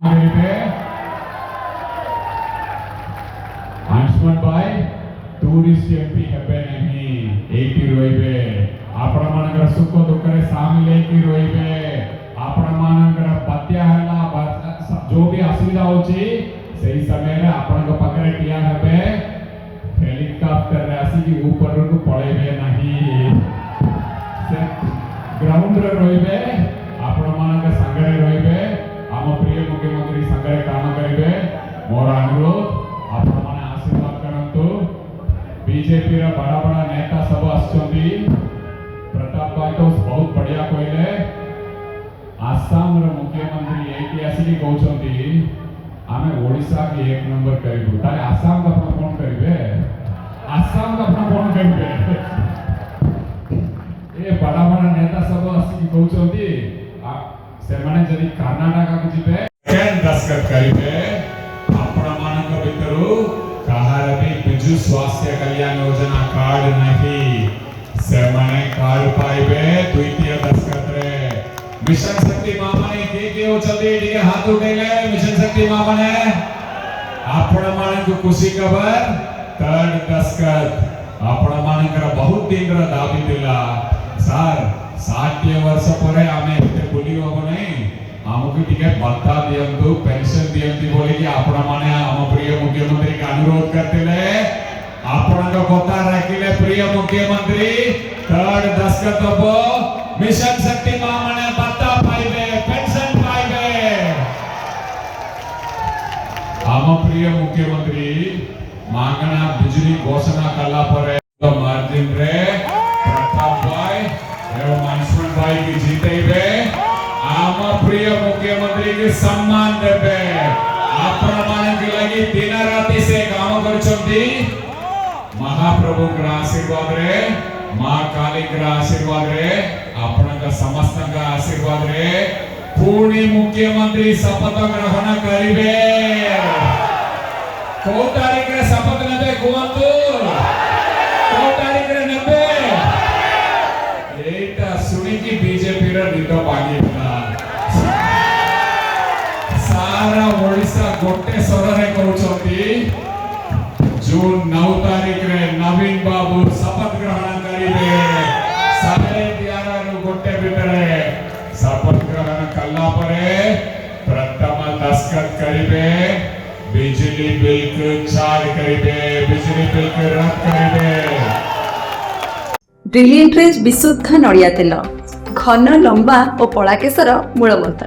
आयुष्मान भाई tourist MP हेबे नहीं एटी रोइबे आपण मानकर सुख दुख रे सामिल एकी रोइबे आपण मानकर पत्या हला जो भी असुविधा होची सही समय रे आपण को पकड़े किया हेबे हेलीकॉप्टर रे आसी की ऊपर को पळेबे नहीं ग्राउंड रे रोइबे आपण मानकर संगरे रोइबे आम प्रिय मुख्यमंत्री संगरे काम करिबे मोर अनुरोध आपण माने आशीर्वाद करंतु बीजेपी रा बड़ा बड़ा नेता सब आछंती प्रताप भाई तो बहुत बढ़िया कहले आसाम रा मुख्यमंत्री ऐतिहासिक कहउछंती आमे ओडिसा के एक नंबर करिबु ताले आसाम का कोन करिवे आसाम का कोन करिवे ए बड़ा बड़ा नेता सब आसी कहउछंती से माने जदी कर्नाटक को जिबे केन दस्खत करिवे आपण मानक भितरु कहार भी बिजु स्वास्थ्य कल्याण योजना कार्ड नहीं से माने कार्ड पाइबे द्वितीय दस्खत रे मिशन शक्ति मामाने के उचलती ठीक हाथ उठेले मिशन शक्ति मामाने आपण मानक खुशी खबर थर्ड दस्खत आपण मानकर बहुत दिन रा दाबी दिला सर 60 वर्ष परे आमे एते बुली होबो नहीं आमको टिके भत्ता दियंतु पेंशन दियंती बोली कि आपण माने हम प्रिय मुख्यमंत्री का अनुरोध करतेले आपण को कथा राखिले प्रिय मुख्यमंत्री थर्ड दस्खत होबो मिशन शक्ति माने भत्ता पाइबे पेंशन पाइबे हम प्रिय मुख्यमंत्री मांगना बिजली घोषणा कला परे तो मार्जिन रे प्रताप भाई एवं आयुष्मान भाई की जीतेबे आम प्रिय मुख्यमंत्री के सम्मान देबे आपण मानक लगी दिन राति से काम करछंती महाप्रभु का आशीर्वाद रे मां काली का आशीर्वाद रे आपण का समस्त का आशीर्वाद रे पूर्ण मुख्यमंत्री शपथ ग्रहण करिवे को तारीख रे शपथ नेबे कोंतु को तारीख रे नेबे एटा सुनी की बीजेपी रे निद भागीला सारा ओडिसा गोटे स्वर रे कहउछंती जून 9 तारीख रे नवीन बाबू शपथ ग्रहण करिवे सारे 11 रु गोटे भितरे शपथ ग्रहण कल्ला परे प्रथम दस्खत करिवे बिजली बिल को चार्ज करिवे बिजली बिल को रद्द करिवे ब्रिलियंट रेंज विशुद्ध नड़िया तेल घन लंबा और पड़ा केसर मूलमंत्र।